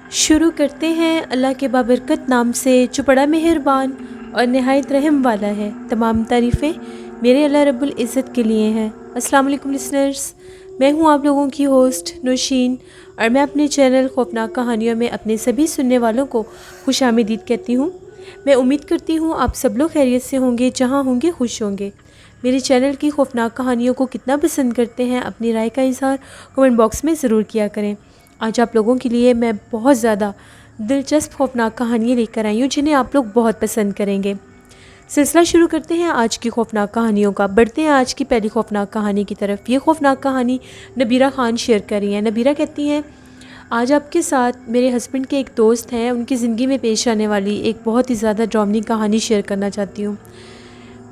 शुरू करते हैं अल्लाह के बाबरकत नाम से जो बड़ा मेहरबान और नहायत रहम वाला है। तमाम तारीफ़ें मेरे अल्लाह रब्बुल इज़्ज़त के लिए हैं। अस्सलाम वालेकुम लिसनर्स, मैं हूँ आप लोगों की होस्ट नौशीन और मैं अपने चैनल खौफनाक कहानियों में अपने सभी सुनने वालों को खुशामदीद कहती हूँ। मैं उम्मीद करती हूँ आप सब लोग खैरियत से होंगे, जहाँ होंगे खुश होंगे। मेरे चैनल की खौफनाक कहानियों को कितना पसंद करते हैं, अपनी राय का इज़हार कमेंट बॉक्स में ज़रूर किया करें। आज आप लोगों के लिए मैं बहुत ज़्यादा दिलचस्प खौफनाक कहानियाँ लेकर आई हूँ जिन्हें आप लोग बहुत पसंद करेंगे। सिलसिला शुरू करते हैं आज की खौफनाक कहानियों का। बढ़ते हैं आज की पहली खौफनाक कहानी की तरफ। ये खौफनाक कहानी नबीरा ख़ान शेयर कर रही हैं। नबीरा कहती हैं, आज आपके साथ मेरे हस्बैंड के एक दोस्त हैं, उनकी ज़िंदगी में पेश आने वाली एक बहुत ही ज़्यादा ड्रामनी कहानी शेयर करना चाहती हूँ।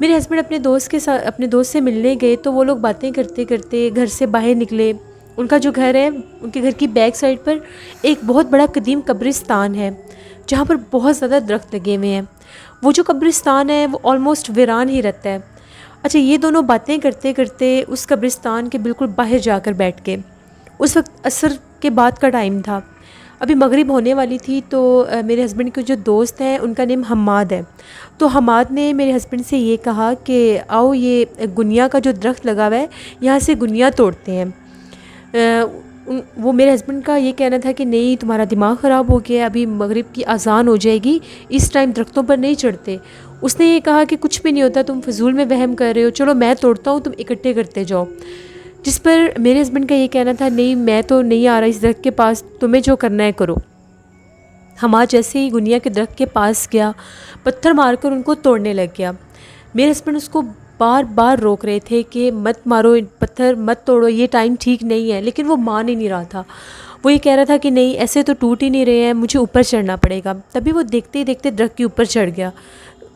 मेरे हस्बैंड अपने दोस्त से मिलने गए तो वो लोग बातें करते करते घर से बाहर निकले। उनका जो घर है, उनके घर की बैक साइड पर एक बहुत बड़ा कदीम कब्रिस्तान है जहाँ पर बहुत ज़्यादा दरख्त लगे हुए हैं। वो जो कब्रिस्तान है वो ऑलमोस्ट वीरान ही रहता है। अच्छा, ये दोनों बातें करते करते उस कब्रिस्तान के बिल्कुल बाहर जाकर बैठ गए। उस वक्त असर के बाद का टाइम था, अभी मगरिब होने वाली थी। तो मेरे हस्बैंड के जो दोस्त हैं उनका नेम हम्माद है। तो हम्माद ने मेरे हस्बैंड से ये कहा कि आओ ये गुनिया का जो दरख्त लगा हुआ है यहाँ से गुनिया तोड़ते हैं। वो मेरे हस्बैंड का ये कहना था कि नहीं, तुम्हारा दिमाग ख़राब हो गया है, अभी मगरिब की अजान हो जाएगी, इस टाइम दरख्तों पर नहीं चढ़ते। उसने ये कहा कि कुछ भी नहीं होता, तुम फजूल में वहम कर रहे हो, चलो मैं तोड़ता हूँ, तुम इकट्ठे करते जाओ। जिस पर मेरे हस्बैंड का ये कहना था, नहीं मैं तो नहीं आ रहा इस दरख्त के पास, तुम्हें जो करना है करो। हमारा जैसे ही गुनिया के दरख्त के पास गया, पत्थर मारकर उनको तोड़ने लग गया। मेरे हस्बैंड उसको बार बार रोक रहे थे कि मत मारो, पत्थर मत तोड़ो, ये टाइम ठीक नहीं है, लेकिन वो मान ही नहीं रहा था। वो ये कह रहा था कि नहीं, ऐसे तो टूट ही नहीं रहे हैं, मुझे ऊपर चढ़ना पड़ेगा। तभी वो देखते ही देखते दरख्त के ऊपर चढ़ गया।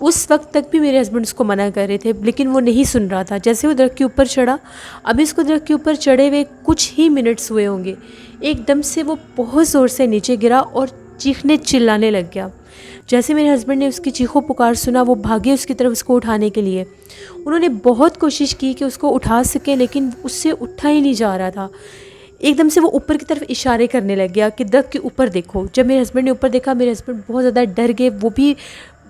उस वक्त तक भी मेरे हस्बैंड उसको मना कर रहे थे, लेकिन वो नहीं सुन रहा था। जैसे वो दरख्त के ऊपर चढ़ा, अभी इसको दरख्त के ऊपर चढ़े हुए कुछ ही मिनट्स हुए होंगे, एकदम से वो बहुत ज़ोर से नीचे गिरा और चीखने चिल्लाने लग गया। जैसे मेरे हस्बैंड ने उसकी चीखों पुकार सुना, वो भागे उसकी तरफ उसको उठाने के लिए। उन्होंने बहुत कोशिश की कि उसको उठा सकें, लेकिन उससे उठा ही नहीं जा रहा था। एकदम से वो ऊपर की तरफ इशारे करने लग गया कि दरख्त के ऊपर देखो। जब मेरे हस्बैंड ने ऊपर देखा, मेरे हस्बैंड बहुत ज़्यादा डर गए। वो भी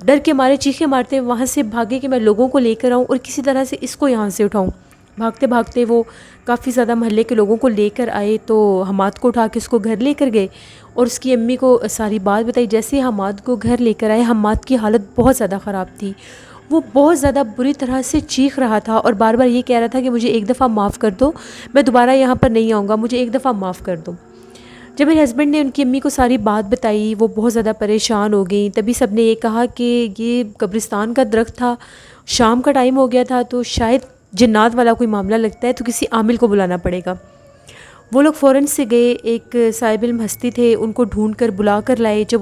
डर के मारे चीखे मारते वहाँ से भागे कि मैं लोगों को लेकर आऊँ और किसी तरह से इसको यहाँ से उठाऊँ। भागते भागते वो काफ़ी ज़्यादा मोहल्ले के लोगों को लेकर आए। तो हमाद को उठा के उसको घर लेकर गए और उसकी अम्मी को सारी बात बताई। जैसे ही हमाद को घर लेकर आए, हमाद की हालत बहुत ज़्यादा ख़राब थी। वो बहुत ज़्यादा बुरी तरह से चीख रहा था और बार बार ये कह रहा था कि मुझे एक दफ़ा माफ़ कर दो, मैं दोबारा यहाँ पर नहीं आऊँगा, मुझे एक दफ़ा माफ़ कर दो। जब मेरे हस्बैंड ने उनकी अम्मी को सारी बात बताई, वो बहुत ज़्यादा परेशान हो गई। तभी सब ने ये कहा कि ये कब्रिस्तान का दरख्त था, शाम का टाइम हो गया था, तो शायद जिन्नात वाला कोई मामला लगता है, तो किसी आमिल को बुलाना पड़ेगा। वो लोग फ़ौरन से गए, एक साहिब इल्म हस्ती थे, उनको ढूंढ कर बुला कर लाए। जब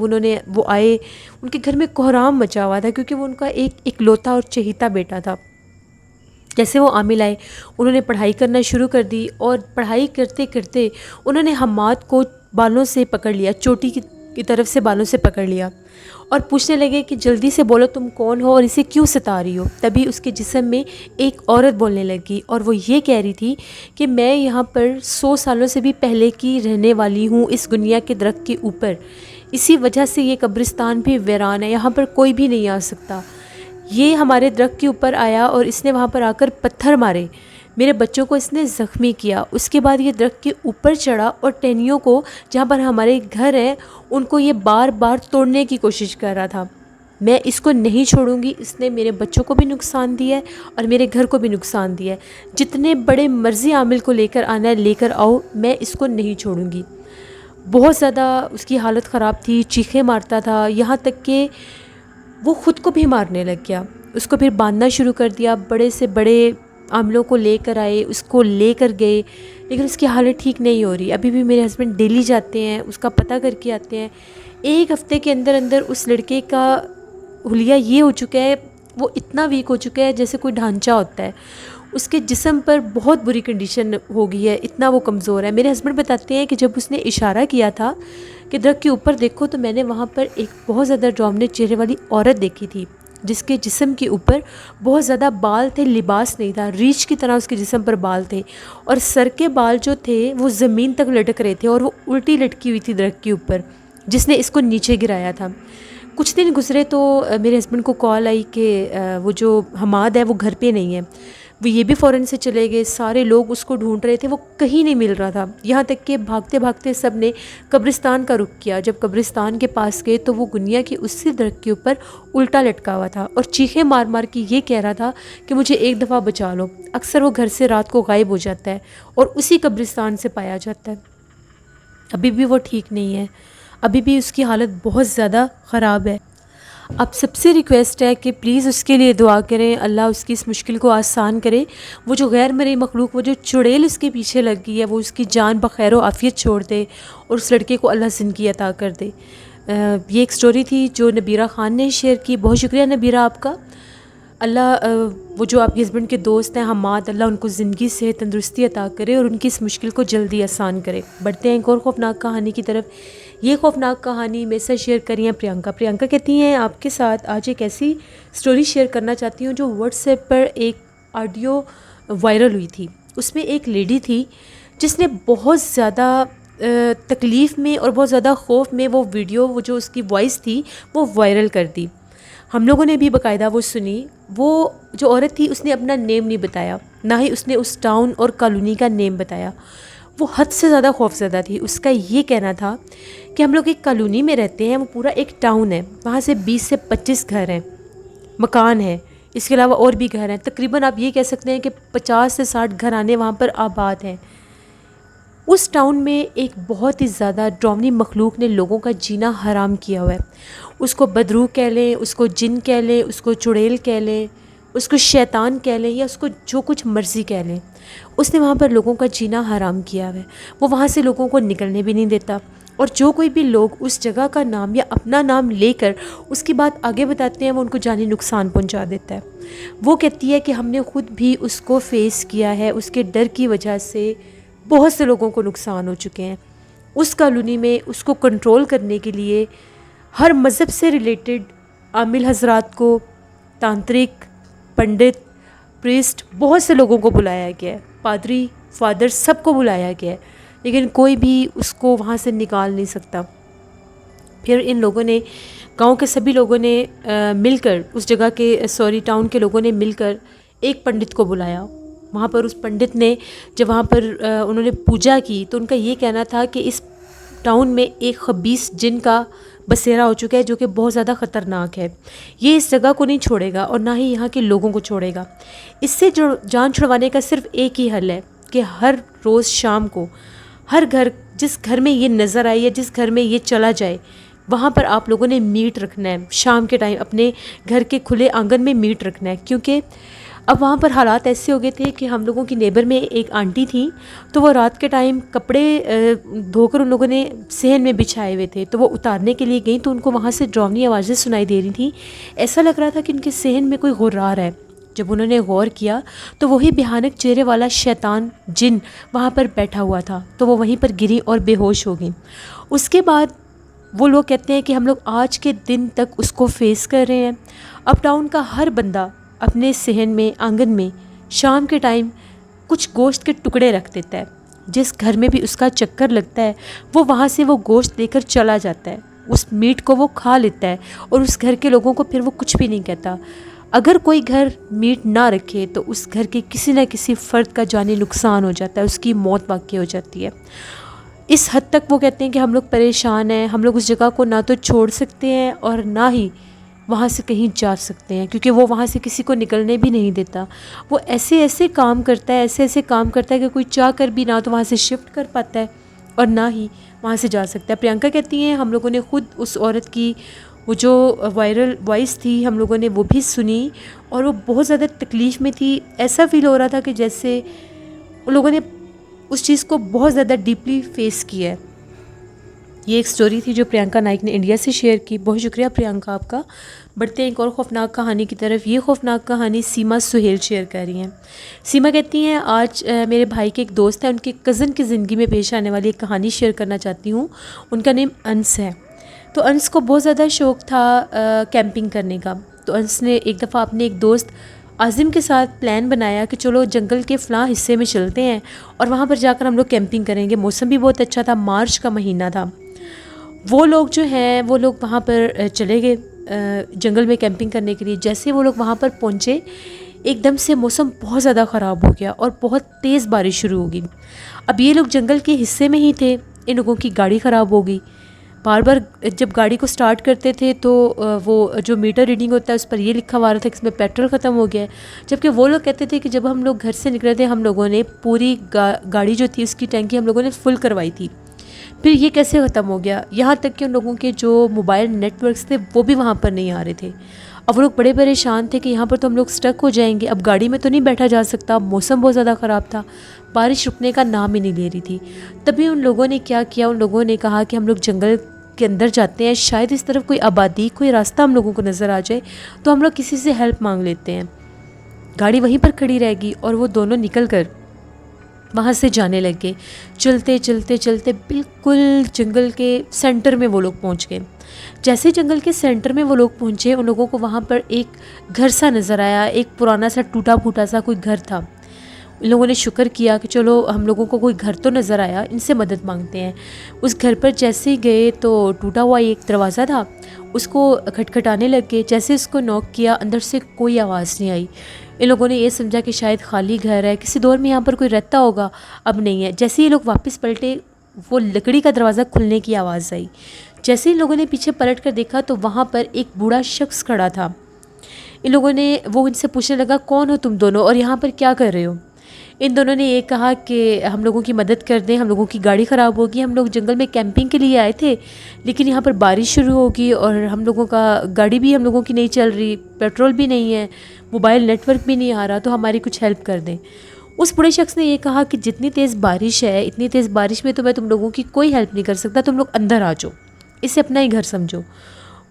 वो आए, उनके घर में कोहराम मचा हुआ था, क्योंकि वो उनका एक इकलौता और चहेता बेटा था। जैसे वो आमिल आए, उन्होंने पढ़ाई करना शुरू कर दी और पढ़ाई करते करते उन्होंने हम्माद को बालों से पकड़ लिया, चोटी की तरफ से बालों से पकड़ लिया और पूछने लगे कि जल्दी से बोलो तुम कौन हो और इसे क्यों सता रही हो। तभी उसके जिस्म में एक औरत बोलने लगी और वो ये कह रही थी कि मैं यहाँ पर 100 सालों से भी पहले की रहने वाली हूँ, इस गुनिया के दरख्त के ऊपर। इसी वजह से ये कब्रिस्तान भी वीरान है, यहाँ पर कोई भी नहीं आ सकता। ये हमारे दरख्त के ऊपर आया और इसने वहाँ पर आकर पत्थर मारे, मेरे बच्चों को इसने ज़ख्मी किया। उसके बाद ये दरख्त के ऊपर चढ़ा और टहनियों को, जहाँ पर हमारे घर है, उनको ये बार बार तोड़ने की कोशिश कर रहा था। मैं इसको नहीं छोड़ूंगी, इसने मेरे बच्चों को भी नुकसान दिया है और मेरे घर को भी नुकसान दिया है। जितने बड़े मर्जी आमिल को लेकर आना है लेकर आओ, मैं इसको नहीं छोड़ूंगी। बहुत ज़्यादा उसकी हालत ख़राब थी, चीखें मारता था, यहाँ तक कि वो ख़ुद को भी मारने लग गया। उसको फिर बांधना शुरू कर दिया, बड़े से बड़े आमलों को लेकर आए, उसको लेकर गए, लेकिन उसकी हालत ठीक नहीं हो रही। अभी भी मेरे हस्बैंड डेली जाते हैं, उसका पता करके आते हैं। एक हफ़्ते के अंदर अंदर उस लड़के का हुलिया ये हो चुका है, वो इतना वीक हो चुका है जैसे कोई ढांचा होता है। उसके जिस्म पर बहुत बुरी कंडीशन हो गई है, इतना वो कमज़ोर है। मेरे हस्बैंड बताते हैं कि जब उसने इशारा किया था कि दरख्त के ऊपर देखो, तो मैंने वहाँ पर एक बहुत ज़्यादा डरावने चेहरे वाली औरत देखी थी, जिसके जिस्म के ऊपर बहुत ज़्यादा बाल थे, लिबास नहीं था, रीछ की तरह उसके जिस्म पर बाल थे और सर के बाल जो थे वो ज़मीन तक लटक रहे थे और वो उल्टी लटकी हुई थी दरख्त के ऊपर। जिसने इसको नीचे गिराया था। कुछ दिन गुजरे तो मेरे हस्बैंड को कॉल आई कि वो जो हमाद है वो घर पे नहीं है। वो ये भी फ़ौरन से चले गए, सारे लोग उसको ढूंढ रहे थे, वो कहीं नहीं मिल रहा था। यहाँ तक कि भागते भागते सब ने कब्रिस्तान का रुख किया। जब कब्रिस्तान के पास गए तो वो गुनिया की उसी दरख्त के ऊपर उल्टा लटका हुआ था और चीखें मार मार के ये कह रहा था कि मुझे एक दफ़ा बचा लो। अक्सर वो घर से रात को गायब हो जाता है और उसी कब्रिस्तान से पाया जाता है। अभी भी वो ठीक नहीं है, अभी भी उसकी हालत बहुत ज़्यादा ख़राब है। आप सबसे रिक्वेस्ट है कि प्लीज़ उसके लिए दुआ करें, अल्लाह उसकी इस मुश्किल को आसान करे। वो जो गैर मरी मखलूक, वो जो चुड़ैल उसके पीछे लग गई है, वो उसकी जान बखैर व आफियत छोड़ दे और उस लड़के को अल्लाह ज़िंदगी अता कर दे। ये एक स्टोरी थी जो नबीरा ख़ान ने शेयर की। बहुत शुक्रिया नबीरा आपका। अल्लाह वो जो आपके हस्बैंड के दोस्त हैं हमाद, अल्लाह उनको ज़िंदगी से तंदुरुस्ती अता करे और उनकी इस मुश्किल को जल्दी आसान करे। बढ़ते हैं एक और ख़ौफनाक कहानी की तरफ। ये ख़ौफनाक कहानी मेरे साथ शेयर करी है प्रियंका कहती हैं आपके साथ आज एक ऐसी स्टोरी शेयर करना चाहती हूँ जो व्हाट्सएप पर एक ऑडियो वायरल हुई थी। उसमें एक लेडी थी जिसने बहुत ज़्यादा तकलीफ़ में और बहुत ज़्यादा खौफ में वो वीडियो, वो जो उसकी वॉइस थी वो वायरल कर दी। हम लोगों ने भी बाकायदा वो सुनी। वो जो औरत थी उसने अपना नेम नहीं बताया, ना ही उसने उस टाउन और कॉलोनी का नेम बताया। वो हद से ज़्यादा खौफज़दा थी। उसका ये कहना था कि हम लोग एक कॉलोनी में रहते हैं, वो पूरा एक टाउन है, वहाँ से 20 से 25 घर हैं, मकान है, इसके अलावा और भी घर हैं। तकरीबन आप ये कह सकते हैं कि 50 से 60 घराने वहाँ पर आबाद हैं। उस टाउन में एक बहुत ही ज़्यादा डरावनी मखलूक ने लोगों का जीना हराम किया हुआ है। उसको बदरू कह लें, उसको जिन कह लें, उसको चुड़ैल कह लें, उसको शैतान कह लें, या उसको जो कुछ मर्ज़ी कह लें, उसने वहाँ पर लोगों का जीना हराम किया हुआ है। वो वहाँ से लोगों को निकलने भी नहीं देता और जो कोई भी लोग उस जगह का नाम या अपना नाम लेकर उसकी बात आगे बताते हैं वो उनको जानी नुकसान पहुँचा देता है। वो कहती है कि हमने ख़ुद भी उसको फेस किया है, उसके डर की वजह से बहुत से लोगों को नुकसान हो चुके हैं। उस कॉलोनी में उसको कंट्रोल करने के लिए हर मज़हब से रिलेटेड आमिल हजरात को, तांत्रिक, पंडित, प्रीस्ट, बहुत से लोगों को बुलाया गया है, पादरी, फादर, सबको बुलाया गया है, लेकिन कोई भी उसको वहाँ से निकाल नहीं सकता। फिर इन लोगों ने, गांव के सभी लोगों ने मिलकर, उस जगह के टाउन के लोगों ने मिलकर एक पंडित को बुलाया। वहाँ पर उस पंडित ने जब वहाँ पर उन्होंने पूजा की तो उनका ये कहना था कि इस टाउन में एक खबीस जिन का बसेरा हो चुका है जो कि बहुत ज़्यादा ख़तरनाक है। ये इस जगह को नहीं छोड़ेगा और ना ही यहाँ के लोगों को छोड़ेगा। इससे जो जान छुड़वाने का सिर्फ एक ही हल है कि हर रोज़ शाम को हर घर, जिस घर में ये नज़र आए या जिस घर में ये चला जाए, वहाँ पर आप लोगों ने मीट रखना है। शाम के टाइम अपने घर के खुले आंगन में मीट रखना है, क्योंकि अब वहाँ पर हालात ऐसे हो गए थे कि हम लोगों की नेबर में एक आंटी थी, तो वो रात के टाइम कपड़े धोकर उन लोगों ने सहन में बिछाए हुए थे, तो वो उतारने के लिए गई तो उनको वहाँ से डरावनी आवाज़ें सुनाई दे रही थी। ऐसा लग रहा था कि उनके सहन में कोई गुर्रार है। जब उन्होंने गौर किया तो वही भयानक चेहरे वाला शैतान जिन वहाँ पर बैठा हुआ था, तो वो वहीं पर गिरी और बेहोश हो गई। उसके बाद वो लोग कहते हैं कि हम लोग आज के दिन तक उसको फेस कर रहे हैं। अब टाउन का हर बंदा अपने सहन में, आंगन में शाम के टाइम कुछ गोश्त के टुकड़े रख देता है। जिस घर में भी उसका चक्कर लगता है वो वहाँ से वो गोश्त लेकर चला जाता है, उस मीट को वो खा लेता है और उस घर के लोगों को फिर वो कुछ भी नहीं कहता। अगर कोई घर मीट ना रखे तो उस घर के किसी न किसी फ़र्द का जानी नुकसान हो जाता है, उसकी मौत वाक़ई हो जाती है। इस हद तक वो कहते हैं कि हम लोग परेशान हैं, हम लोग उस जगह को ना तो छोड़ सकते हैं और ना ही वहाँ से कहीं जा सकते हैं, क्योंकि वो वहाँ से किसी को निकलने भी नहीं देता। वो ऐसे ऐसे काम करता है, ऐसे ऐसे काम करता है कि कोई चाह कर भी ना तो वहाँ से शिफ्ट कर पाता है और ना ही वहाँ से जा सकता है। प्रियंका कहती हैं हम लोगों ने ख़ुद उस औरत की वो जो वायरल वॉइस थी हम लोगों ने वो भी सुनी और वो बहुत ज़्यादा तकलीफ़ में थी। ऐसा फ़ील हो रहा था कि जैसे उन लोगों ने उस चीज़ को बहुत ज़्यादा डीपली फेस किया है। ये एक स्टोरी थी जो प्रियंका नाइक ने इंडिया से शेयर की। बहुत शुक्रिया प्रियंका आपका। बढ़ते हैं एक और ख़ौफनाक कहानी की तरफ। ये ख़ौफनाक कहानी सीमा सुहेल शेयर कर रही हैं। सीमा कहती हैं आज मेरे भाई के एक दोस्त है, उनके कज़न की ज़िंदगी में पेश आने वाली एक कहानी शेयर करना चाहती हूँ। उनका नेम अंस है। तो अंस को बहुत ज़्यादा शौक़ था कैंपिंग करने का। तो अंस ने एक दफ़ा अपने एक दोस्त आज़िम के साथ प्लान बनाया कि चलो जंगल के फ़लाँ हिस्से में चलते हैं और वहाँ पर जाकर हम लोग कैंपिंग करेंगे। मौसम भी बहुत अच्छा था, मार्च का महीना था। वो लोग जो हैं वो लोग वहाँ पर चले गए जंगल में कैंपिंग करने के लिए। जैसे वो लोग वहाँ पर पहुँचे, एकदम से मौसम बहुत ज़्यादा ख़राब हो गया और बहुत तेज़ बारिश शुरू हो गई। अब ये लोग जंगल के हिस्से में ही थे, इन लोगों की गाड़ी ख़राब हो गई। बार बार जब गाड़ी को स्टार्ट करते थे तो वो जो मीटर रीडिंग होता है उस पर ये लिखा हुआ रहा था कि इसमें पेट्रोल ख़त्म हो गया है। जबकि वो लोग कहते थे कि जब हम लोग घर से निकले थे हम लोगों ने पूरी गाड़ी जो थी उसकी टैंकी हम लोगों ने फुल करवाई थी, फिर ये कैसे ख़त्म हो गया। यहाँ तक कि उन लोगों के जो मोबाइल नेटवर्क्स थे वो भी वहाँ पर नहीं आ रहे थे। अब वो लोग बड़े परेशान थे कि यहाँ पर तो हम लोग स्टक हो जाएंगे, अब गाड़ी में तो नहीं बैठा जा सकता, मौसम बहुत ज़्यादा ख़राब था, बारिश रुकने का नाम ही नहीं ले रही थी। तभी उन लोगों ने क्या किया, उन लोगों ने कहा कि हम लोग जंगल के अंदर जाते हैं, शायद इस तरफ कोई आबादी, कोई रास्ता हम लोगों को नज़र आ जाए, तो हम लोग किसी से हेल्प मांग लेते हैं। गाड़ी वहीं पर खड़ी रहेगी और वो दोनों निकल कर वहाँ से जाने लग गए। चलते चलते चलते बिल्कुल जंगल के सेंटर में वो लोग पहुँच गए। जैसे जंगल के सेंटर में वो लोग पहुँचे, उन लोगों को वहाँ पर एक घर सा नज़र आया, एक पुराना सा टूटा फूटा सा कोई घर था। इन लोगों ने शुक्र किया कि चलो हम लोगों को कोई घर तो नज़र आया, इनसे मदद मांगते हैं। उस घर पर जैसे ही गए तो टूटा हुआ एक दरवाज़ा था, उसको खटखटाने लग गए। जैसे उसको नॉक किया, अंदर से कोई आवाज़ नहीं आई। इन लोगों ने ये समझा कि शायद खाली घर है, किसी दौर में यहाँ पर कोई रहता होगा, अब नहीं है। जैसे ही लोग वापस पलटे, वो लकड़ी का दरवाज़ा खुलने की आवाज़ आई। जैसे ही लोगों ने पीछे पलट कर देखा तो वहाँ पर एक बूढ़ा शख्स खड़ा था। इन लोगों ने वो इनसे पूछने लगा, कौन हो तुम दोनों और यहाँ पर क्या कर रहे हो। इन दोनों ने ये कहा कि हम लोगों की मदद कर दें, हम लोगों की गाड़ी ख़राब होगी, हम लोग जंगल में कैंपिंग के लिए आए थे, लेकिन यहाँ पर बारिश शुरू होगी और हम लोगों का गाड़ी भी हम लोगों की नहीं चल रही, पेट्रोल भी नहीं है, मोबाइल नेटवर्क भी नहीं आ रहा, तो हमारी कुछ हेल्प कर दें। उस बूढ़े शख्स ने ये कहा कि जितनी तेज़ बारिश है, इतनी तेज़ बारिश में तो मैं तुम लोगों की कोई हेल्प नहीं कर सकता, तुम लोग अंदर आ जाओ, इसे अपना ही घर समझो।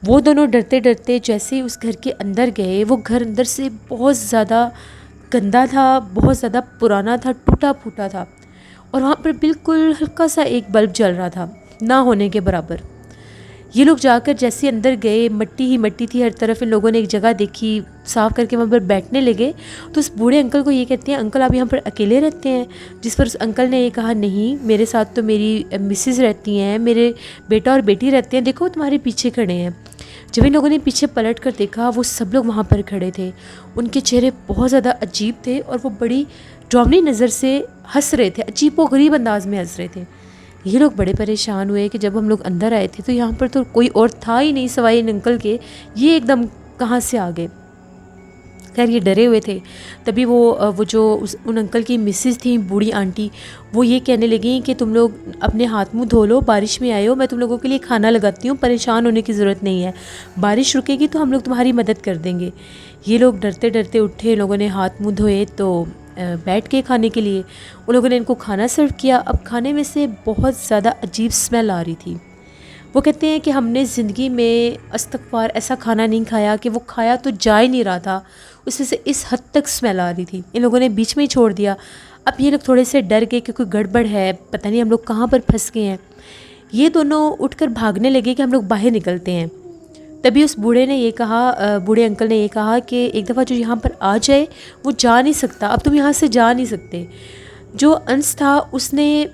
वो दोनों डरते डरते जैसे ही उस घर के अंदर गए, वो घर अंदर से बहुत ज़्यादा गंदा था, बहुत ज़्यादा पुराना था, टूटा फूटा था और वहाँ पर बिल्कुल हल्का सा एक बल्ब जल रहा था, ना होने के बराबर। ये लोग जाकर जैसे अंदर गए, मट्टी ही मट्टी थी हर तरफ। इन लोगों ने एक जगह देखी, साफ़ करके वहाँ पर बैठने लगे तो उस बूढ़े अंकल को ये कहते हैं, अंकल आप यहाँ पर अकेले रहते हैं। जिस पर उस अंकल ने ये कहा, नहीं मेरे साथ तो मेरी मिसेज़ रहती हैं, मेरे बेटा और बेटी रहते हैं, देखो तुम्हारे पीछे खड़े हैं। जब इन लोगों ने पीछे पलट कर देखा, वो सब लोग वहाँ पर खड़े थे। उनके चेहरे बहुत ज़्यादा अजीब थे और वो बड़ी डरावनी नज़र से हंस रहे थे, अजीब व गरीब अंदाज में हंस रहे थे। ये लोग बड़े परेशान हुए कि जब हम लोग अंदर आए थे तो यहाँ पर तो कोई और था ही नहीं सिवाय इन अंकल के, ये एकदम कहाँ से आ गए। खैर ये डरे हुए थे। तभी वो जो उन अंकल की मिसेज़ थी, बूढ़ी आंटी, वो ये कहने लगी कि तुम लोग अपने हाथ मुंह धो लो, बारिश में आए हो, मैं तुम लोगों के लिए खाना लगाती हूँ, परेशान होने की ज़रूरत नहीं है, बारिश रुकेगी तो हम लोग तुम्हारी मदद कर देंगे। ये लोग डरते डरते उठे, लोगों ने हाथ मुँह धोए तो बैठ के खाने के लिए उन लोगों ने इनको खाना सर्व किया। अब खाने में से बहुत ज़्यादा अजीब स्मेल आ रही थी। वो कहते हैं कि हमने ज़िंदगी में अस्तगफार ऐसा खाना नहीं खाया कि वो खाया तो जा ही नहीं रहा था, उसमें से इस हद तक स्मेल आ रही थी। इन लोगों ने बीच में ही छोड़ दिया। अब ये लोग थोड़े से डर गए कि कोई गड़बड़ है, पता नहीं हम लोग कहाँ पर फंस गए हैं। ये दोनों उठकर भागने लगे कि हम लोग बाहर निकलते हैं। तभी उस बूढ़े ने ये कहा, बूढ़े अंकल ने ये कहा कि एक दफ़ा जो यहाँ पर आ जाए वो जा नहीं सकता, अब तुम यहाँ से जा नहीं सकते। जो अंश था उसने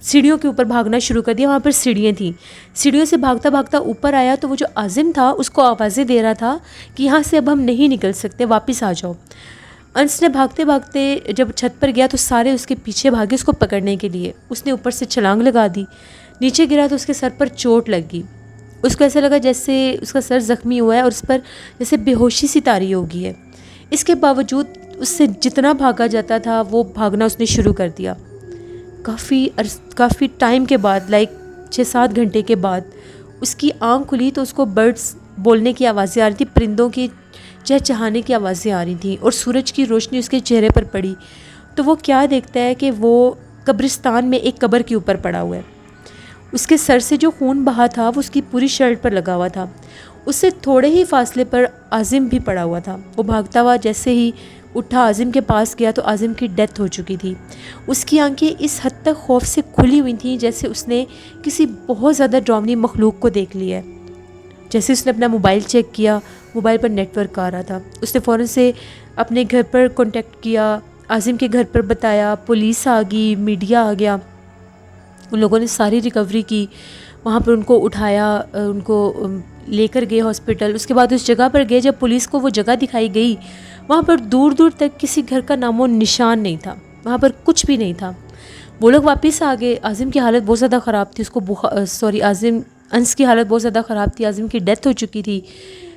सीढ़ियों के ऊपर भागना शुरू कर दिया। वहाँ पर सीढ़ियाँ थी, सीढ़ियों से भागता भागता ऊपर आया तो वो जो आज़िम था उसको आवाज़ें दे रहा था कि यहाँ से अब हम नहीं निकल सकते, वापस आ जाओ। अंश ने भागते भागते जब छत पर गया तो सारे उसके पीछे भागे उसको पकड़ने के लिए। उसने ऊपर से छलांग लगा दी, नीचे गिरा तो उसके सर पर चोट लग गई। उसको ऐसा लगा जैसे उसका सर ज़ख्मी हुआ है और उस पर जैसे बेहोशी सी तारी हो गई है। इसके बावजूद उससे जितना भागा जाता था वो भागना उसने शुरू कर दिया। काफ़ी टाइम के बाद, लाइक 6-7 घंटे के बाद उसकी आँख खुली तो उसको बर्ड्स बोलने की आवाज़ें आ रही थी, परिंदों की चहचहाने की आवाज़ें आ रही थी और सूरज की रोशनी उसके चेहरे पर पड़ी तो वो क्या देखता है कि वो कब्रिस्तान में एक कब्र के ऊपर पड़ा हुआ है। उसके सर से जो खून बहा था वो उसकी पूरी शर्ट पर लगा हुआ था। उससे थोड़े ही फासले पर आज़िम भी पड़ा हुआ था। वो भागता हुआ जैसे ही उठा आज़िम के पास गया तो आज़िम की डेथ हो चुकी थी। उसकी आंखें इस हद तक खौफ से खुली हुई थीं जैसे उसने किसी बहुत ज़्यादा डरावनी मखलूक को देख लिया है। जैसे उसने अपना मोबाइल चेक किया, मोबाइल पर नेटवर्क आ रहा था। उसने फ़ौरन से अपने घर पर कॉन्टेक्ट किया, आज़िम के घर पर बताया, पुलिस आ गई, मीडिया आ गया। उन लोगों ने सारी रिकवरी की, वहाँ पर उनको उठाया, उनको लेकर गए हॉस्पिटल। उसके बाद उस जगह पर गए, जब पुलिस को वो जगह दिखाई गई, वहाँ पर दूर दूर तक किसी घर का नामो निशान नहीं था, वहाँ पर कुछ भी नहीं था। वो लोग वापस आ गए। आज़िम की हालत बहुत ज़्यादा ख़राब थी, उसको आज़िम अंस की हालत बहुत ज़्यादा ख़राब थी, आज़िम की डेथ हो चुकी थी।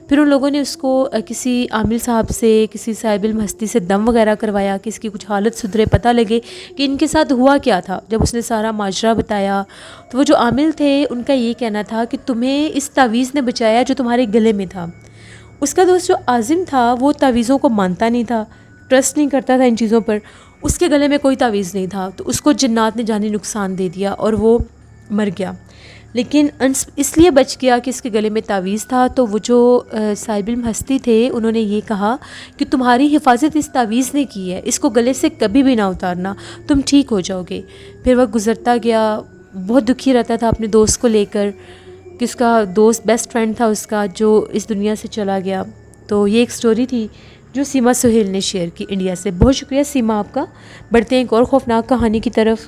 फिर उन लोगों ने उसको किसी आमिल साहब से, किसी साहिब इल्म हस्ती से दम वगैरह करवाया कि इसकी कुछ हालत सुधरे, पता लगे कि इनके साथ हुआ क्या था। जब उसने सारा माजरा बताया तो वो जो आमिल थे उनका ये कहना था कि तुम्हें इस तावीज़ ने बचाया जो तुम्हारे गले में था। उसका दोस्त जो आज़िम था वो तावीज़ों को मानता नहीं था, ट्रस्ट नहीं करता था इन चीज़ों पर। उसके गले में कोई तावीज़ नहीं था, तो उसको जिन्नात ने जानी नुकसान दे दिया और वो मर गया। लेकिन अंस इसलिए बच गया कि इसके गले में तावीज़ था। तो वो जो साहिब इल्म हस्ती थे उन्होंने ये कहा कि तुम्हारी हिफाजत इस तावीज़ ने की है, इसको गले से कभी भी ना उतारना, तुम ठीक हो जाओगे। फिर वह गुज़रता गया, बहुत दुखी रहता था अपने दोस्त को लेकर कि उसका दोस्त बेस्ट फ्रेंड था उसका जो इस दुनिया से चला गया। तो ये एक स्टोरी थी जो सीमा सुहेल ने शेयर की इंडिया से। बहुत शुक्रिया सीमा आपका। बढ़ते हैं एक और ख़ौफनाक कहानी की तरफ।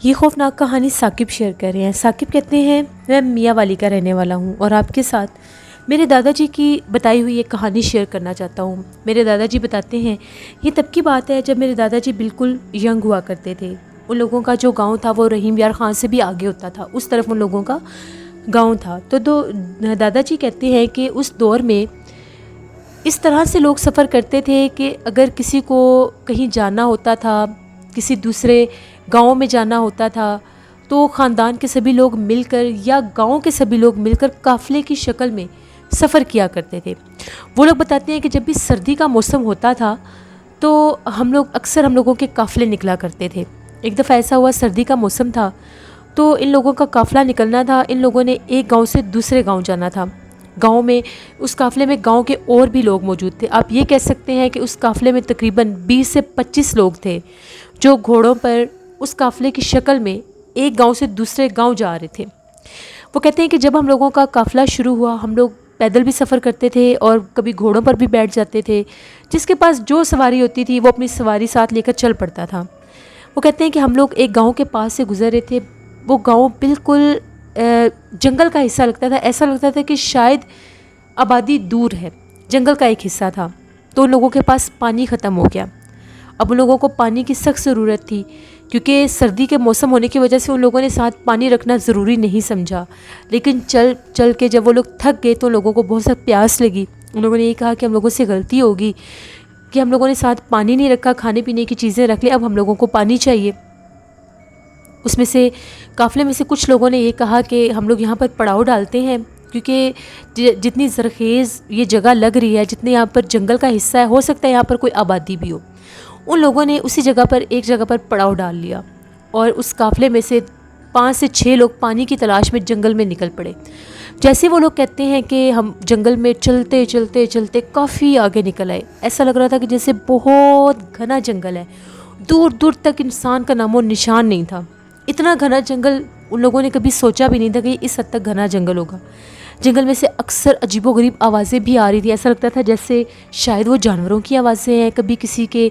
ये ख़ौफनाक कहानी साकिब शेयर कर रहे हैं। साकिब कहते हैं, मैं मियाँ वाली का रहने वाला हूँ और आपके साथ मेरे दादाजी की बताई हुई एक कहानी शेयर करना चाहता हूँ। मेरे दादाजी बताते हैं, ये तब की बात है जब मेरे दादाजी बिल्कुल यंग हुआ करते थे। उन लोगों का जो गांव था वो रहीम यार ख़ान से भी आगे होता था, उस तरफ उन लोगों का गांव था। तो दादाजी कहते हैं कि उस दौर में इस तरह से लोग सफ़र करते थे कि अगर किसी को कहीं जाना होता था, किसी दूसरे गांव में जाना होता था, तो ख़ानदान के सभी लोग मिलकर या गांव के सभी लोग मिलकर काफ़िले की शक्ल में सफ़र किया करते थे। वो लोग बताते हैं कि जब भी सर्दी का मौसम होता था तो हम लोगों के काफ़िले निकला करते थे। एक दफ़ा ऐसा हुआ, सर्दी का मौसम था तो इन लोगों का काफ़िला निकलना था। इन लोगों ने एक गांव से दूसरे गांव जाना था। गांव में उस काफ़िले में गांव के और भी लोग मौजूद थे। आप ये कह सकते हैं कि उस काफ़िले में तकरीबन 20 से 25 लोग थे जो घोड़ों पर उस काफ़िले की शक्ल में एक गांव से दूसरे गांव जा रहे थे। वो कहते हैं कि जब हम लोगों का काफ़िला शुरू हुआ, हम लोग पैदल भी सफ़र करते थे और कभी घोड़ों पर भी बैठ जाते थे। जिसके पास जो सवारी होती थी वो अपनी सवारी साथ लेकर चल पड़ता था। वो कहते हैं कि हम लोग एक गांव के पास से गुजर रहे थे। वो गांव बिल्कुल जंगल का हिस्सा लगता था, ऐसा लगता था कि शायद आबादी दूर है, जंगल का एक हिस्सा था। तो उन लोगों के पास पानी ख़त्म हो गया। अब उन लोगों को पानी की सख्त ज़रूरत थी क्योंकि सर्दी के मौसम होने की वजह से उन लोगों ने साथ पानी रखना ज़रूरी नहीं समझा। लेकिन चल चल के जब वो लोग थक गए तो उन लोगों को बहुत सा प्यास लगी। उन लोगों ने ये कहा कि हम लोगों से गलती होगी कि हम लोगों ने साथ पानी नहीं रखा, खाने पीने की चीज़ें रख ली, अब हम लोगों को पानी चाहिए। उसमें से काफ़िले में से कुछ लोगों ने ये कहा कि हम लोग यहाँ पर पड़ाव डालते हैं क्योंकि जितनी ज़रखेज़ ये जगह लग रही है, जितने यहाँ पर जंगल का हिस्सा है, हो सकता है यहाँ पर कोई आबादी भी हो। उन लोगों ने उसी जगह पर एक जगह पर पड़ाव डाल लिया और उस काफ़िले में से 5 से 6 लोग पानी की तलाश में जंगल में निकल पड़े। जैसे वो लोग कहते हैं कि हम जंगल में चलते चलते चलते काफ़ी आगे निकल आए। ऐसा लग रहा था कि जैसे बहुत घना जंगल है, दूर दूर तक इंसान का नामो निशान नहीं था। इतना घना जंगल उन लोगों ने कभी सोचा भी नहीं था कि इस हद तक घना जंगल होगा। जंगल में से अक्सर अजीबोगरीब आवाज़ें भी आ रही थी। ऐसा लगता था जैसे शायद वो जानवरों की आवाज़ें हैं। कभी किसी के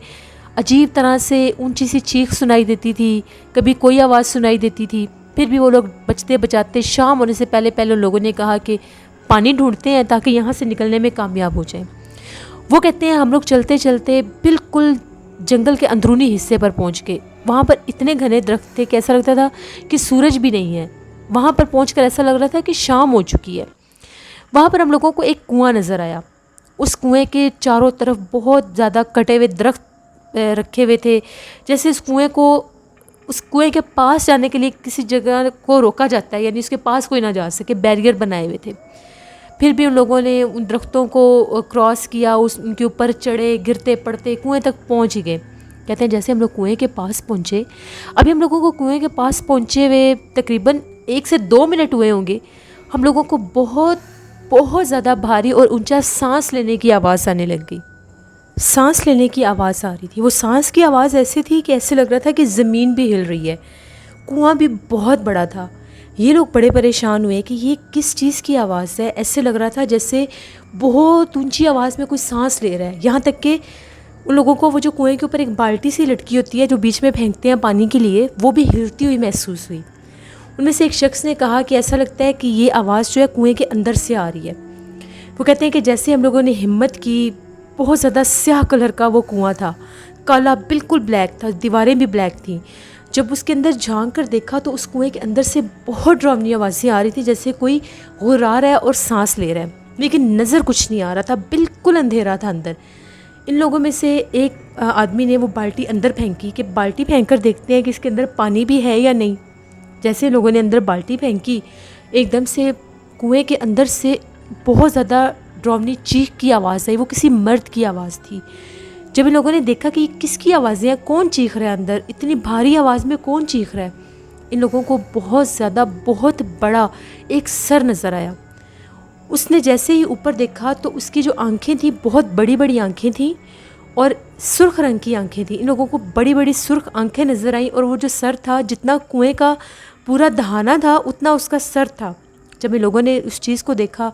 अजीब तरह से ऊंची सी चीख सुनाई देती थी, कभी कोई आवाज़ सुनाई देती थी। फिर भी वो लोग बचते बचाते शाम होने से पहले पहले उन लोगों ने कहा कि पानी ढूंढते हैं ताकि यहाँ से निकलने में कामयाब हो जाएं। वो कहते हैं हम लोग चलते चलते बिल्कुल जंगल के अंदरूनी हिस्से पर पहुँच गए। वहाँ पर इतने घने दरख्त थे कि ऐसा लगता था कि सूरज भी नहीं है। वहाँ पर पहुँचकर ऐसा लग रहा था कि शाम हो चुकी है। वहाँ पर हम लोगों को एक कुआं नज़र आया। उस कुएं के चारों तरफ बहुत ज़्यादा कटे हुए दरख्त रखे हुए थे। जैसे उस कुएं के पास जाने के लिए किसी जगह को रोका जाता है, यानी उसके पास कोई ना जा सके, बैरियर बनाए हुए थे। फिर भी उन लोगों ने उन दरख्तों को क्रॉस किया, उनके ऊपर चढ़े, गिरते पड़ते कुएं तक पहुंच ही गए। कहते हैं जैसे हम लोग कुएं के पास पहुंचे, अभी हम लोगों को कुएं के पास पहुंचे हुए तकरीबन 1 से 2 मिनट हुए होंगे, हम लोगों को बहुत बहुत ज़्यादा भारी और ऊंचा सांस लेने की आवाज़ आने लग गई। सांस लेने की आवाज़ आ रही थी। वो सांस की आवाज़ ऐसी थी कि ऐसे लग रहा था कि ज़मीन भी हिल रही है। कुआं भी बहुत बड़ा था। ये लोग बड़े परेशान हुए कि ये किस चीज़ की आवाज़ है। ऐसे लग रहा था जैसे बहुत ऊंची आवाज़ में कोई सांस ले रहा है। यहाँ तक कि उन लोगों को वो जो कुएं के ऊपर एक बाल्टी सी लटकी होती है जो बीच में फेंकते हैं पानी के लिए, वो भी हिलती हुई महसूस हुई। उनमें से एक शख्स ने कहा कि ऐसा लगता है कि ये आवाज़ जो है कुएं के अंदर से आ रही है। वो कहते हैं कि जैसे हम लोगों ने हिम्मत की, बहुत ज़्यादा स्याह कलर का वो कुआं था, काला बिल्कुल ब्लैक था, दीवारें भी ब्लैक थीं। जब उसके अंदर झांक कर देखा तो उस कुएं के अंदर से बहुत डरावनी आवाज़ें आ रही थी, जैसे कोई गुर्रा रहा है और सांस ले रहा है, लेकिन नज़र कुछ नहीं आ रहा था, बिल्कुल अंधेरा था अंदर। इन लोगों में से एक आदमी ने वो बाल्टी अंदर फेंकी कि बाल्टी फेंक कर देखते हैं कि इसके अंदर पानी भी है या नहीं। जैसे लोगों ने अंदर बाल्टी फेंकी, एकदम से कुएं के अंदर से बहुत ज़्यादा डरावनी चीख की आवाज़ आई। वो किसी मर्द की आवाज़ थी। जब इन लोगों ने देखा कि किसकी आवाज़ें हैं, कौन चीख रहा है अंदर, इतनी भारी आवाज़ में कौन चीख रहा है, इन लोगों को बहुत ज़्यादा बहुत बड़ा एक सर नज़र आया। उसने जैसे ही ऊपर देखा तो उसकी जो आंखें थी बहुत बड़ी बड़ी आंखें थीं और सुर्ख रंग की आंखें थीं। इन लोगों को बड़ी बड़ी सुर्ख आंखें नज़र आईं और वो जो सर था, जितना कुएं का पूरा दहाना था उतना उसका सर था। जब इन लोगों ने उस चीज़ को देखा,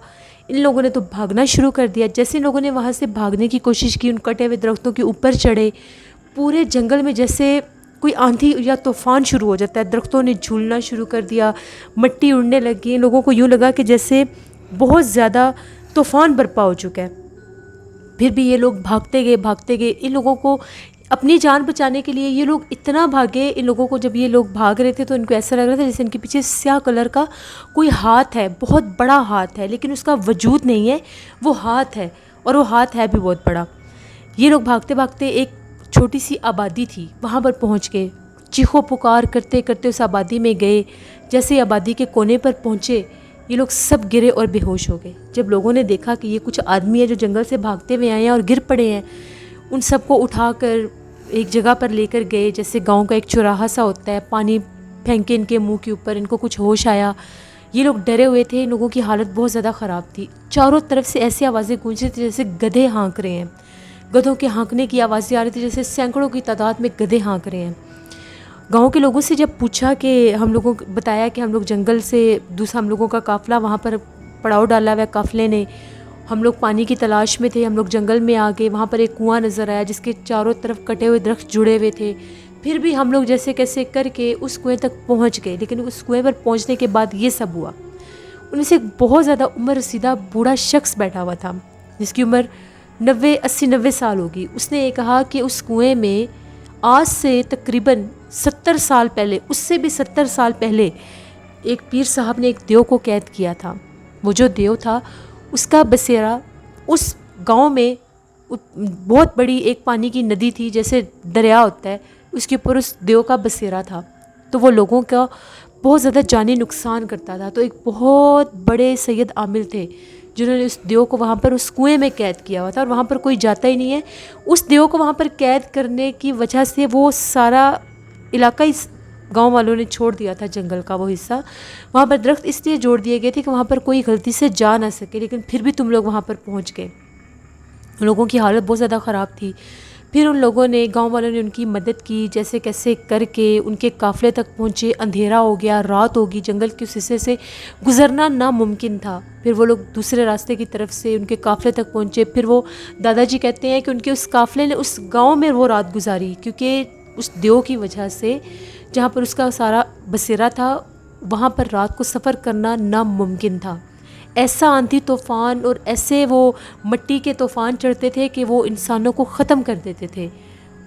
इन लोगों ने तो भागना शुरू कर दिया। जैसे इन लोगों ने वहाँ से भागने की कोशिश की, उन कटे हुए दरख्तों के ऊपर चढ़े। पूरे जंगल में जैसे कोई आंधी या तूफ़ान शुरू हो जाता है, दरख्तों ने झूलना शुरू कर दिया, मिट्टी उड़ने लगी। इन लोगों को यूँ लगा कि जैसे बहुत ज़्यादा तूफ़ान बरपा हो चुका है। फिर भी ये लोग भागते गए। इन लोगों को अपनी जान बचाने के लिए ये लोग इतना भागे। इन लोगों को जब ये लोग भाग रहे थे तो इनको ऐसा लग रहा था जैसे इनके पीछे स्याह कलर का कोई हाथ है, बहुत बड़ा हाथ है, लेकिन उसका वजूद नहीं है, वो हाथ है, और वो हाथ है भी बहुत बड़ा। ये लोग भागते भागते एक छोटी सी आबादी थी, वहाँ पर पहुँच गए। चीखो पुकार करते करते उस आबादी में गए। जैसे आबादी के कोने पर पहुँचे, ये लोग सब गिरे और बेहोश हो गए। जब लोगों ने देखा कि ये कुछ आदमी है जो जंगल से भागते हुए आए हैं और गिर पड़े हैं, उन सबको उठाकर एक जगह पर लेकर गए। जैसे गांव का एक चौराहा सा होता है, पानी फेंके इनके मुंह के ऊपर, इनको कुछ होश आया। ये लोग डरे हुए थे, इन लोगों की हालत बहुत ज़्यादा ख़राब थी। चारों तरफ से ऐसी आवाज़ें गूंज रही थी जैसे गधे हाँक रहे हैं। गधों के हाँकने की आवाज़ें आ रही थी, जैसे सैकड़ों की तादाद में गधे हाँक रहे हैं। गांव के लोगों से जब पूछा कि हम लोगों को बताया कि हम लोग जंगल से दूसरा हम लोगों का काफ़िला वहाँ पर पड़ाव डाला हुआ है काफ़िले ने, हम लोग पानी की तलाश में थे, हम लोग जंगल में आ गए। वहाँ पर एक कुआं नज़र आया जिसके चारों तरफ कटे हुए दरख्त जुड़े हुए थे। फिर भी हम लोग जैसे कैसे करके उस कुएं तक पहुँच गए, लेकिन उस कुएं पर पहुँचने के बाद ये सब हुआ। उनमें से एक बहुत ज़्यादा उम्र रसीदा बूढ़ा शख्स बैठा हुआ था जिसकी उम्र 80-90 साल होगी। उसने ये कहा कि उस कुएं में आज से तकरीबन 70 साल पहले, उससे भी 70 साल पहले, एक पीर साहब ने एक देव को कैद किया था। वो जो देव था उसका बसेरा उस गांव में बहुत बड़ी एक पानी की नदी थी, जैसे दरिया होता है, उसके ऊपर उस देव का बसेरा था। तो वो लोगों का बहुत ज़्यादा जानी नुकसान करता था। तो एक बहुत बड़े सैयद आमिल थे जिन्होंने उस देव को वहाँ पर उस कुएं में कैद किया हुआ था, और वहाँ पर कोई जाता ही नहीं है। उस देव को वहाँ पर कैद करने की वजह से वो सारा इलाका इस गांव वालों ने छोड़ दिया था, जंगल का वो हिस्सा। वहाँ पर दरख्त इसलिए जोड़ दिए गए थे कि वहाँ पर कोई गलती से जा ना सके, लेकिन फिर भी तुम लोग वहाँ पर पहुँच गए। लोगों की हालत बहुत ज़्यादा ख़राब थी। फिर उन लोगों ने, गांव वालों ने उनकी मदद की, जैसे कैसे करके उनके काफ़िले तक पहुँचे। अंधेरा हो गया, रात होगी, जंगल के उस हिस्से से गुज़रना नामुमकिन था। फिर वो लोग दूसरे रास्ते की तरफ से उनके काफ़िले तक पहुँचे। फिर वो दादाजी कहते हैं कि उनके उस काफ़िले ने उस गाँव में वो रात गुजारी, क्योंकि उस देव की वजह से जहाँ पर उसका सारा बसेरा था वहाँ पर रात को सफ़र करना नामुमकिन था। ऐसा आंधी तूफ़ान और ऐसे वो मिट्टी के तूफ़ान चढ़ते थे कि वो इंसानों को ख़त्म कर देते थे।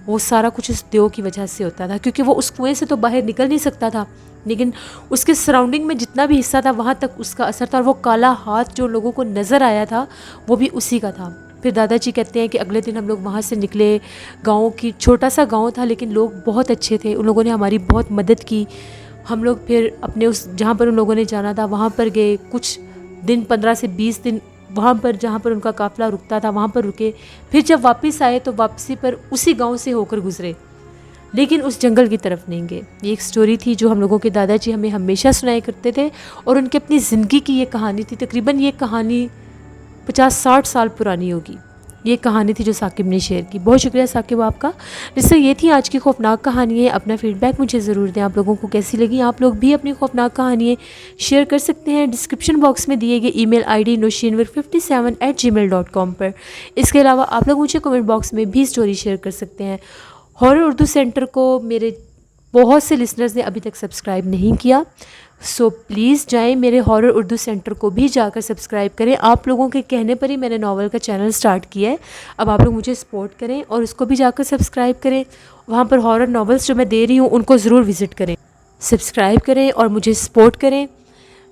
वो सारा कुछ उस देव की वजह से होता था, क्योंकि वो उस कुएं से तो बाहर निकल नहीं सकता था, लेकिन उसके सराउंडिंग में जितना भी हिस्सा था वहाँ तक उसका असर था। और वो काला हाथ जो लोगों को नज़र आया था वो भी उसी का था। फिर दादाजी कहते हैं कि अगले दिन हम लोग वहाँ से निकले। गाँव की छोटा सा गाँव था, लेकिन लोग बहुत अच्छे थे, उन लोगों ने हमारी बहुत मदद की। हम लोग फिर अपने उस जहाँ पर उन लोगों ने जाना था वहाँ पर गए। कुछ दिन, 15 से 20 दिन वहाँ पर जहाँ पर उनका काफ़िला रुकता था वहाँ पर रुके। फिर जब वापस आए तो वापसी पर उसी गांव से होकर गुजरे, लेकिन उस जंगल की तरफ नहीं गए। ये एक स्टोरी थी जो हम लोगों के दादाजी हमें हमेशा सुनाया करते थे, और उनकी अपनी ज़िंदगी की ये कहानी थी। तकरीबन ये कहानी 50-60 साल पुरानी होगी। ये कहानी थी जो साकिब ने शेयर की। बहुत शुक्रिया साकिब आपका। जिससे ये थी आज की खौफनाक कहानी है। अपना फीडबैक मुझे ज़रूर दें, आप लोगों को कैसी लगी। आप लोग भी अपनी खौफनाक कहानियाँ शेयर कर सकते हैं डिस्क्रिप्शन बॉक्स में दिए गए email ID noshinwar57@gmail.com पर। इसके अलावा आप लोग मुझे कमेंट बॉक्स में भी स्टोरी शेयर कर सकते हैं। हॉरर उर्दू सेंटर को मेरे बहुत से लिसनर्स ने अभी तक सब्सक्राइब नहीं किया, सो प्लीज़ जाएं मेरे हॉरर उर्दू सेंटर को भी जाकर सब्सक्राइब करें। आप लोगों के कहने पर ही मैंने नॉवल का चैनल स्टार्ट किया है। अब आप लोग मुझे सपोर्ट करें और उसको भी जाकर सब्सक्राइब करें। वहाँ पर हॉरर नॉवेल्स जो मैं दे रही हूँ उनको ज़रूर विज़िट करें, सब्सक्राइब करें और मुझे सपोर्ट करें।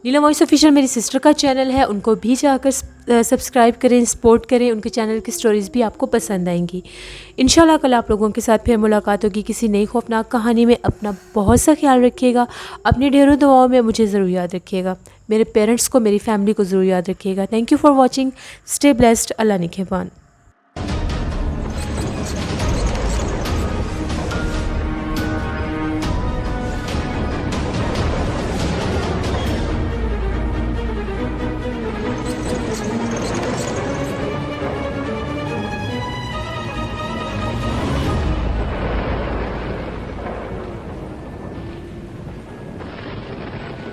नीलम वॉइस ऑफिशियल मेरी सिस्टर का चैनल है, उनको भी जाकर सब्सक्राइब करें, सपोर्ट करें। उनके चैनल की स्टोरीज़ भी आपको पसंद आएंगी। इंशाल्लाह कल आप लोगों के साथ फिर मुलाकात होगी किसी नई खौफनाक कहानी में। अपना बहुत सा ख्याल रखिएगा, अपनी ढेरों दुआओं में मुझे ज़रूर याद रखिएगा। मेरे पेरेंट्स को, मेरी फैमिली को ज़रूर याद रखिएगा। Thank you for watching. Stay blessed. अल्लाह निगहबान।